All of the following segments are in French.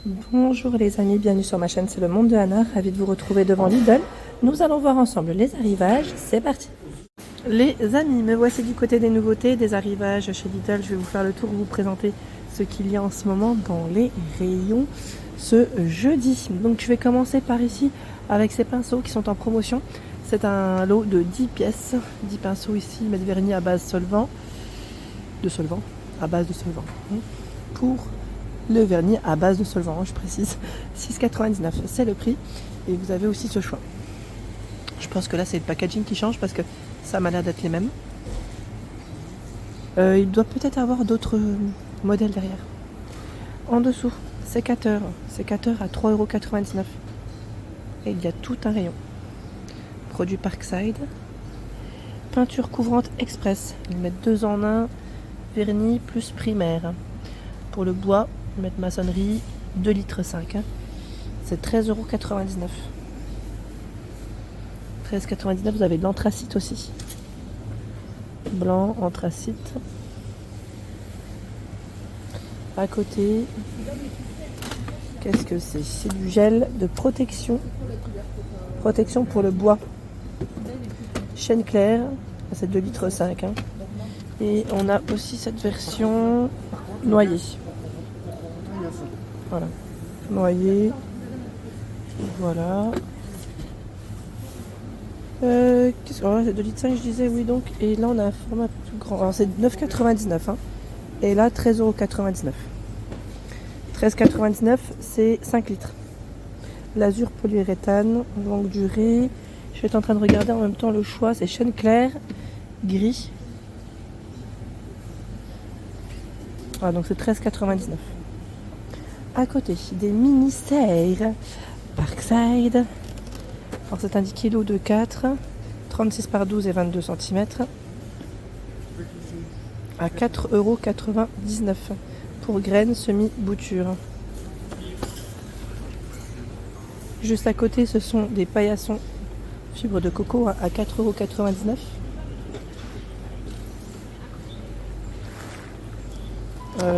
Bonjour les amis, bienvenue sur ma chaîne, c'est le monde de Anna, ravi de vous retrouver devant Lidl. Nous allons voir ensemble les arrivages, c'est parti. Les amis, me voici du côté des nouveautés, des arrivages chez Lidl. Je vais vous faire le tour, vous présenter ce qu'il y a en ce moment dans les rayons ce jeudi. Donc je vais commencer par ici avec ces pinceaux qui sont en promotion. C'est un lot de 10 pièces, 10 pinceaux ici, mettre vernis à base à base de solvant. Pour le vernis à base de solvant, je précise, 6,99 c'est le prix. Et vous avez aussi ce choix. Je pense que là c'est le packaging qui change parce que ça m'a l'air d'être les mêmes. Il doit peut-être avoir d'autres modèles derrière. En dessous, sécateur à 3,99 €. Et il y a tout un rayon. Produit Parkside. Peinture couvrante express. Ils mettent 2 en 1, vernis plus primaire. Pour le bois, ils mettent maçonnerie 2,5 litres. C'est 13,99 €. 13,99 €, vous avez de l'anthracite aussi. Blanc, anthracite. À côté, qu'est-ce que c'est? C'est du gel de protection. Protection pour le bois. Chêne clair, c'est 2,5 litres. Et on a aussi cette version noyée. Voilà. Noyée. Voilà. Qu'est-ce que c'est 2,5 litres, je disais, oui, donc. Et là, on a un format plus grand. Alors, c'est 9,99 €. Et là, 13,99 €. 13,99 €, c'est 5 litres. L'azur polyuréthane, longue durée. Je vais être en train de regarder en même temps le choix. C'est chêne clair, gris. Voilà, donc c'est 13,99 €. À côté, des mini-serres Parkside. Alors c'est indiqué lot de 4, 36 par 12 et 22 cm. À 4,99 € pour graines semi-bouture. Juste à côté, ce sont des paillassons fibres de coco à 4,99 €.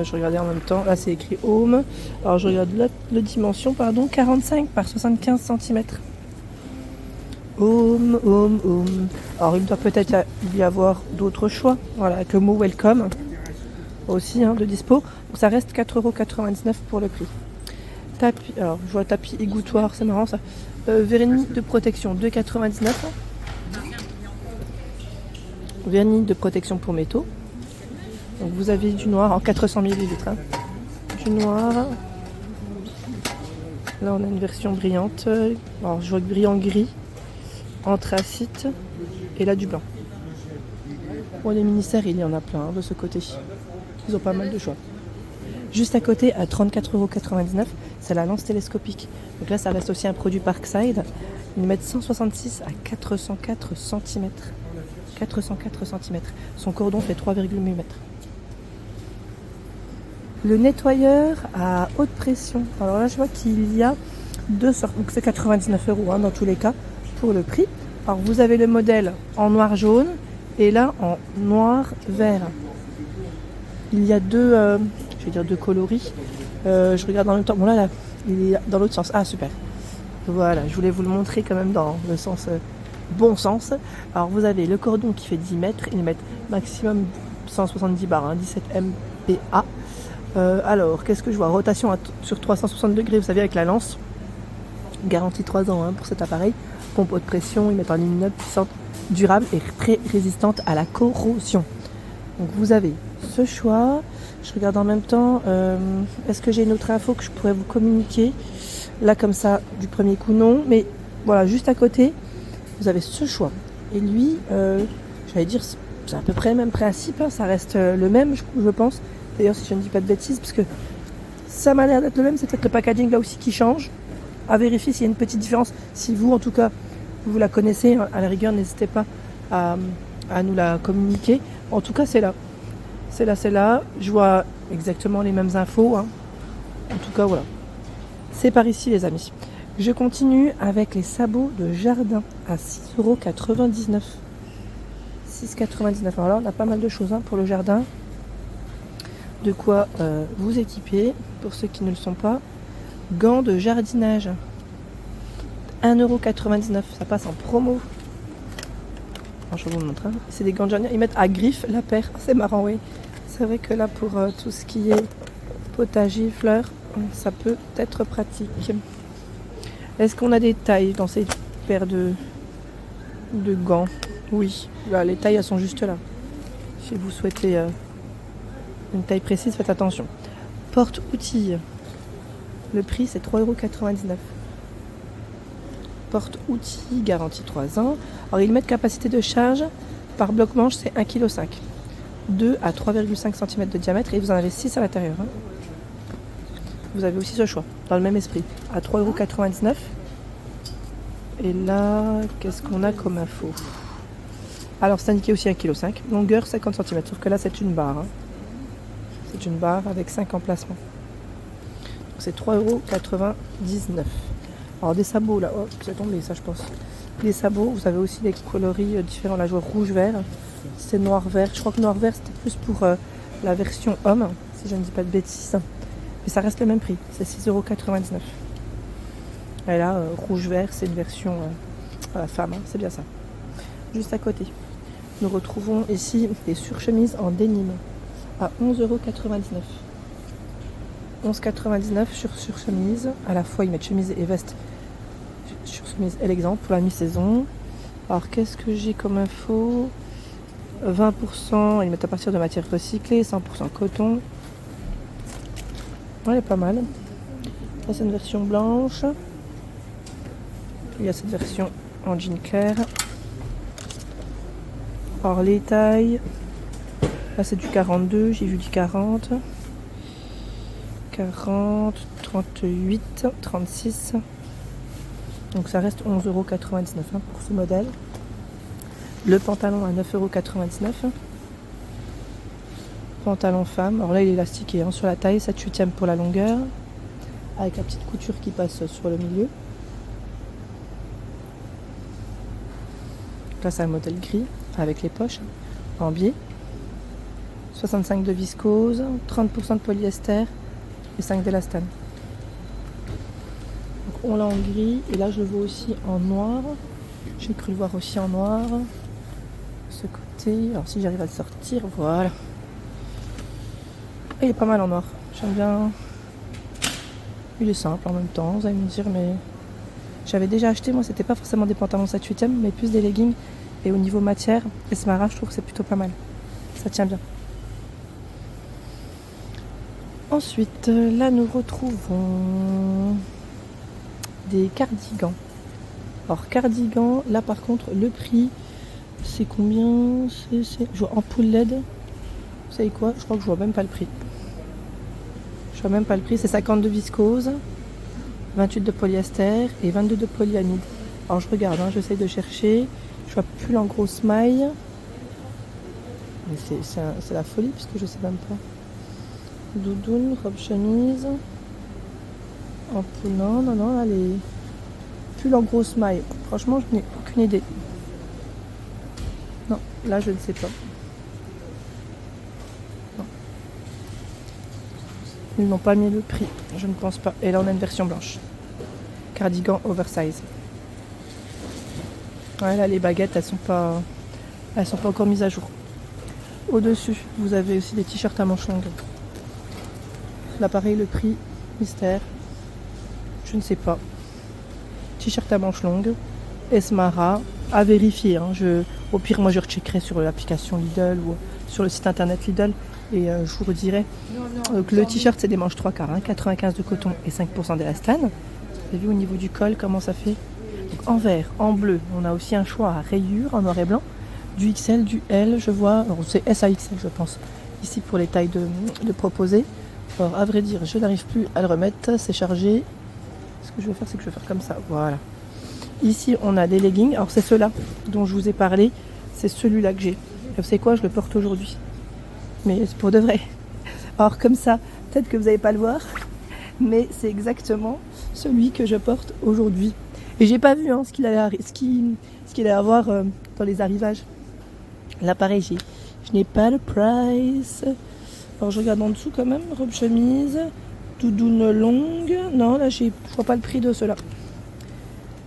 Je regardais en même temps, là c'est écrit Home. Alors je regarde la dimension, 45 par 75 cm. Home. Alors il doit peut-être y avoir d'autres choix. Voilà, avec le mot Welcome aussi de dispo. Donc, ça reste 4,99 € pour le prix. Tapis, alors je vois tapis égouttoir, c'est marrant ça. Vernis de protection 2,99 €. Vernis de protection pour métaux. Donc vous avez du noir en 400 ml. Du noir. Là on a une version brillante. Alors je vois brillant gris, anthracite et là du blanc. Pour les mini-serres, il y en a plein de ce côté. Ils ont pas mal de choix. Juste à côté, à 34,99 €, c'est la lance télescopique. Donc là ça reste aussi un produit Parkside. Ils mettent 166 à 404 cm. 404 cm. Son cordon fait 3,8 m. Le nettoyeur à haute pression. Alors là, je vois qu'il y a deux sortes. Donc c'est 99 € dans tous les cas pour le prix. Alors vous avez le modèle en noir jaune et là en noir vert. Il y a deux coloris. Je regarde en même temps. Bon là, il est dans l'autre sens. Ah super. Voilà, je voulais vous le montrer quand même dans le sens bon sens. Alors vous avez le cordon qui fait 10 mètres. Ils mettent maximum 170 bars, 17 MPa. Alors, qu'est-ce que je vois? Rotation sur 360 degrés, vous savez, avec la lance. Garantie 3 ans pour cet appareil. Pompe haute pression, ils mettent en ligne puissante, durable et très résistante à la corrosion. Donc vous avez ce choix. Je regarde en même temps, est-ce que j'ai une autre info que je pourrais vous communiquer? Là, comme ça, du premier coup, non. Mais voilà, juste à côté, vous avez ce choix. Et lui, j'allais dire, c'est à peu près le même principe. Ça reste le même, je pense. D'ailleurs, si je ne dis pas de bêtises, parce que ça m'a l'air d'être le même, c'est peut-être le packaging là aussi qui change. À vérifier s'il y a une petite différence. Si vous, en tout cas, vous la connaissez, à la rigueur, n'hésitez pas à nous la communiquer. En tout cas, c'est là. C'est là. Je vois exactement les mêmes infos. En tout cas, voilà. C'est par ici, les amis. Je continue avec les sabots de jardin à 6,99 €. 6,99 €. Alors là, on a pas mal de choses pour le jardin. De quoi vous équiper, pour ceux qui ne le sont pas. Gants de jardinage. 1,99 €. Ça passe en promo. Alors, je vous montre. Hein. C'est des gants de jardinage. Ils mettent à griffe la paire. C'est marrant, oui. C'est vrai que là, pour tout ce qui est potager, fleurs, ça peut être pratique. Est-ce qu'on a des tailles dans ces paires de gants? Oui. Là, les tailles, elles sont juste là. Si vous souhaitez une taille précise, faites attention. Porte-outils. Le prix, c'est 3,99 €. Porte-outils, garantie 3 ans. Alors, ils mettent capacité de charge par bloc manche, c'est 1,5 kg. 2 à 3,5 cm de diamètre et vous en avez 6 à l'intérieur. Hein. Vous avez aussi ce choix, dans le même esprit, à 3,99 €. Et là, qu'est-ce qu'on a comme info? Alors, c'est indiqué aussi 1,5 kg. Longueur 50 cm, sauf que là, c'est une barre. Hein. C'est une barre avec 5 emplacements. Donc, c'est 3,99 €. Alors, des sabots, là, oh, c'est tombé, ça, je pense. Les sabots, vous avez aussi des coloris différents. Là, je vois rouge-vert. C'est noir-vert. Je crois que noir-vert, c'était plus pour la version homme, si je ne dis pas de bêtises. Mais ça reste le même prix. C'est 6,99 €. Et là, rouge-vert, c'est une version femme. Hein, c'est bien ça. Juste à côté, nous retrouvons ici des surchemises en denim à 11,99 €. 11,99 € sur surchemise. À la fois, ils mettent chemise et veste. Surchemise élégante pour la mi-saison. Alors, qu'est-ce que j'ai comme info? 20%, ils mettent à partir de matière recyclée, 100% coton. Ouais, pas mal. Ça, c'est une version blanche. Il y a cette version en jean clair. Alors, les tailles. Là, c'est du 42, j'ai vu du 40. 40, 38, 36. Donc, ça reste 11,99 € pour ce modèle. Le pantalon à 9,99 €. Pantalon femme. Alors là, il est élastiqué hein, sur la taille, 7/8 pour la longueur. Avec la petite couture qui passe sur le milieu. Là, c'est un modèle gris avec les poches en biais. 65 de viscose, 30% de polyester et 5 d'élastane. Donc on l'a en gris et là je le vois aussi en noir. J'ai cru le voir aussi en noir. Ce côté, alors si j'arrive à le sortir, voilà. Et il est pas mal en noir, j'aime bien. Il est simple en même temps, vous allez me dire, mais j'avais déjà acheté, moi c'était pas forcément des pantalons 7/8, mais plus des leggings. Et au niveau matière, Esmara, je trouve que c'est plutôt pas mal. Ça tient bien. Ensuite, là nous retrouvons des cardigans. Alors cardigan, là par contre le prix c'est combien? Je vois ampoule LED. Vous savez quoi? Je crois que je vois même pas le prix. Je vois même pas le prix, c'est 50 de viscose, 28 de polyester et 22 de polyamide. Alors je regarde, hein, j'essaye de chercher. Je vois plus en grosse maille. Mais c'est la folie puisque je sais même pas. Doudoune, robe chemise. Ampoule, non, là les pulls en grosse maille. Franchement, je n'ai aucune idée. Non, là je ne sais pas. Non. Ils n'ont pas mis le prix, je ne pense pas. Et là on a une version blanche. Cardigan oversize. Ouais, là les baguettes elles sont pas encore mises à jour. Au-dessus, vous avez aussi des t-shirts à manches longues. Là pareil, le prix mystère. Je ne sais pas. T-shirt à manches longues. Esmara. À vérifier. Hein. Au pire, moi je recheckerai sur l'application Lidl ou sur le site internet Lidl et je vous redirai. Donc, le t-shirt c'est des manches 3/4, hein, 95 de coton et 5% d'élastane. Vous avez vu au niveau du col comment ça fait? Donc, en vert, en bleu, on a aussi un choix à rayures en noir et blanc. Du XL, du L, je vois. C'est S à XL je pense. Ici pour les tailles de proposer. Alors à vrai dire, je n'arrive plus à le remettre, c'est chargé. Ce que je vais faire, c'est que je vais faire comme ça. Voilà. Ici, on a des leggings. Alors, c'est ceux-là dont je vous ai parlé. C'est celui-là que j'ai. Et vous savez quoi? Je le porte aujourd'hui. Mais c'est pour de vrai. Alors, comme ça, peut-être que vous n'allez pas le voir. Mais c'est exactement celui que je porte aujourd'hui. Et j'ai pas vu hein, ce qu'il allait avoir dans les arrivages. Là, pareil, je n'ai pas le price. Alors, je regarde en dessous quand même. Robe chemise. Doudoune longue. Non, là, je vois pas le prix de ceux-là.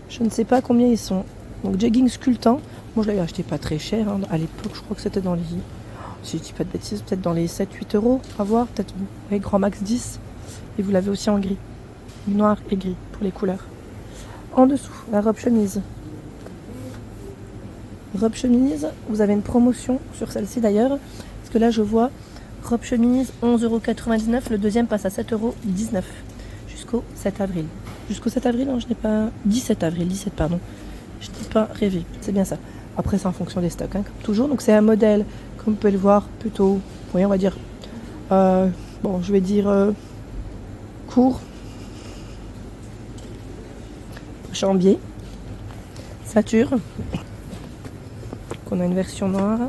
Je ne sais pas combien ils sont. Donc, jegging sculptant. Moi, je l'avais acheté pas très cher. Hein. À l'époque, je crois que c'était dans les... Si je dis pas de bêtises, peut-être dans les 7-8 euros. À voir, peut-être grand max 10. Et vous l'avez aussi en gris. Noir et gris pour les couleurs. En dessous, la robe chemise. Robe chemise, vous avez une promotion sur celle-ci d'ailleurs. Parce que là, je vois robe chemise 11,99 €. Le deuxième passe à 7,19 € jusqu'au 7 avril. Jusqu'au 7 avril, non, je n'ai pas... 17 avril, 17, pardon. Je n'ai pas rêvé, c'est bien ça. Après, c'est en fonction des stocks, hein, comme toujours. Donc, c'est un modèle, comme vous pouvez le voir, plutôt, oui, on va dire, bon, je vais dire court, chambier, sature. On a une version noire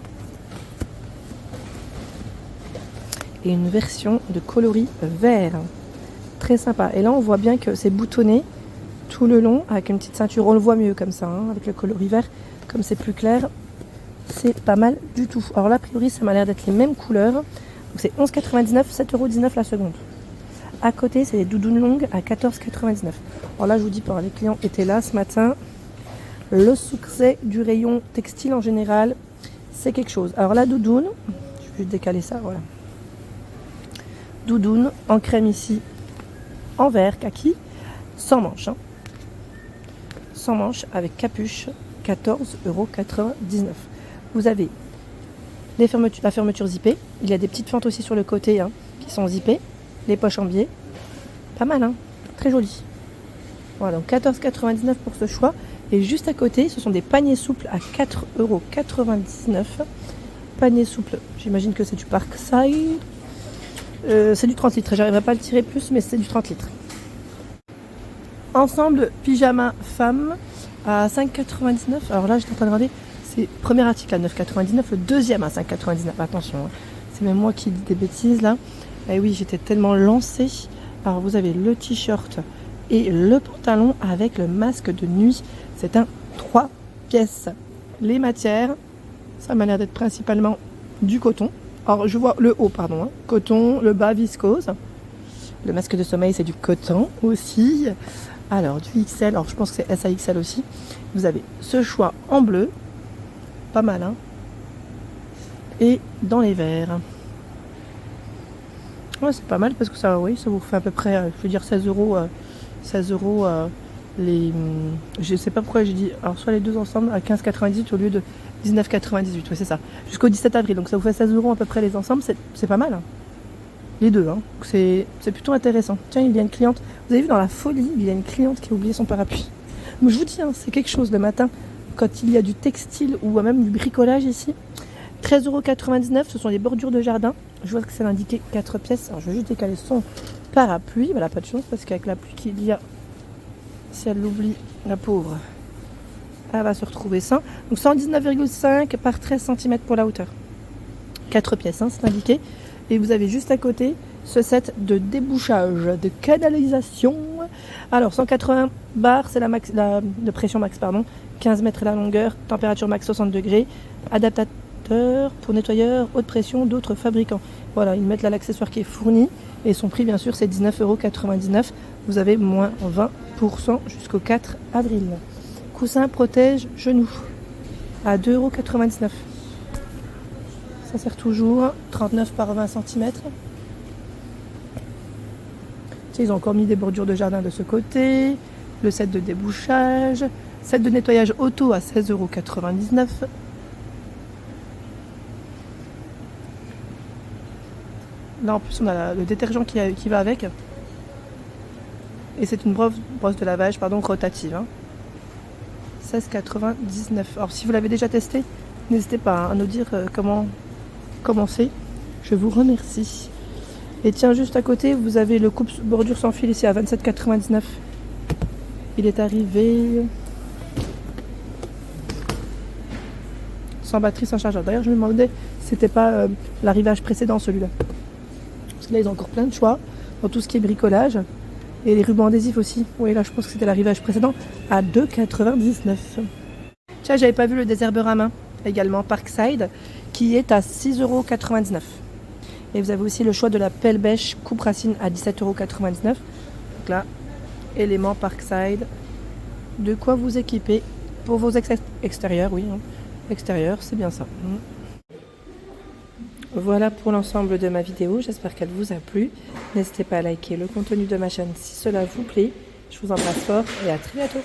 et une version de coloris vert. Très sympa. Et là, on voit bien que c'est boutonné tout le long avec une petite ceinture. On le voit mieux comme ça, hein, avec le coloris vert. Comme c'est plus clair, c'est pas mal du tout. Alors là, a priori, ça m'a l'air d'être les mêmes couleurs. Donc c'est 11,99 €, 7,19 € la seconde. À côté, c'est les doudounes longues à 14,99 €. Alors là, je vous dis, les clients étaient là ce matin. Le succès du rayon textile en général, c'est quelque chose. Alors la doudoune, je vais juste décaler ça, voilà. Doudoune en crème ici, en vert kaki, sans manche. Hein. Sans manche avec capuche, 14,99 €. Vous avez la fermeture zippée. Il y a des petites fentes aussi sur le côté hein, qui sont zippées. Les poches en biais. Pas mal, hein, très joli. Voilà, donc 14,99 € pour ce choix. Et juste à côté, ce sont des paniers souples à 4,99 €. Panier souple, j'imagine que c'est du Parkside. C'est du 30 litres. J'arriverai pas à le tirer plus, mais c'est du 30 litres. Ensemble pyjama femme à 5,99 €. Alors là, j'étais en train de regarder. C'est le premier article à 9,99 €. Le deuxième à 5,99 €. Attention, hein. C'est même moi qui dis des bêtises là. Et oui, j'étais tellement lancée. Alors vous avez le t-shirt et le pantalon avec le masque de nuit. C'est un 3 pièces. Les matières, ça m'a l'air d'être principalement du coton. Alors je vois le haut, pardon, hein, coton, le bas viscose. Le masque de sommeil, c'est du coton aussi. Alors du XL, alors je pense que c'est SAXL aussi. Vous avez ce choix en bleu, pas mal, hein. Et dans les verts. Ouais, c'est pas mal parce que ça, oui, ça vous fait à peu près, je veux dire 16 €. 16 € les... Je sais pas pourquoi j'ai dit... Alors soit les deux ensemble à 15,98 € au lieu de 19,98 €. Oui, c'est ça. Jusqu'au 17 avril. Donc ça vous fait 16 € à peu près les ensembles. C'est pas mal. Hein. Les deux. Hein. C'est plutôt intéressant. Tiens, il y a une cliente. Vous avez vu dans la folie, il y a une cliente qui a oublié son parapluie. Mais je vous dis, hein, c'est quelque chose le matin. Quand il y a du textile ou même du bricolage ici. 13,99 €. Ce sont les bordures de jardin. Je vois que c'est indiqué 4 pièces. Alors je vais juste décaler son parapluie. Voilà, pas de chance parce qu'avec la pluie qu'il y a, si elle l'oublie, la pauvre, elle va se retrouver sans. Donc 119,5 par 13 cm pour la hauteur. 4 pièces, hein, c'est indiqué. Et vous avez juste à côté ce set de débouchage, de canalisation. Alors 180 bars, c'est de pression max, pardon. 15 mètres la longueur, température max 60 degrés. Adaptateur pour nettoyeur, haute pression d'autres fabricants. Voilà, ils mettent là l'accessoire qui est fourni. Et son prix, bien sûr, c'est 19,99 €. Vous avez moins 20% jusqu'au 4 avril. Coussin protège genoux à 2,99 €. Ça sert toujours 39 par 20 cm. Ils ont encore mis des bordures de jardin de ce côté. Le set de débouchage. Set de nettoyage auto à 16,99 €. Là en plus on a le détergent qui va avec. Et c'est une brosse de lavage rotative. Hein. 16,99 €. Alors si vous l'avez déjà testé, n'hésitez pas à nous dire comment c'est. Je vous remercie. Et tiens, juste à côté, vous avez le coupe bordure sans fil ici à 27,99 €. Il est arrivé sans batterie, sans chargeur. D'ailleurs, je me demandais si c'était pas l'arrivage précédent celui-là. Parce que là, ils ont encore plein de choix dans tout ce qui est bricolage. Et les rubans adhésifs aussi. Oui, là, je pense que c'était l'arrivage précédent à 2,99 €. Tiens, j'avais pas vu le désherbeur à main, également Parkside, qui est à 6,99 €. Et vous avez aussi le choix de la pelle bêche coupe racine à 17,99 €. Donc là, élément Parkside. De quoi vous équiper pour vos extérieurs, oui. Hein. Extérieur, c'est bien ça. Voilà pour l'ensemble de ma vidéo. J'espère qu'elle vous a plu. N'hésitez pas à liker le contenu de ma chaîne si cela vous plaît. Je vous embrasse fort et à très bientôt.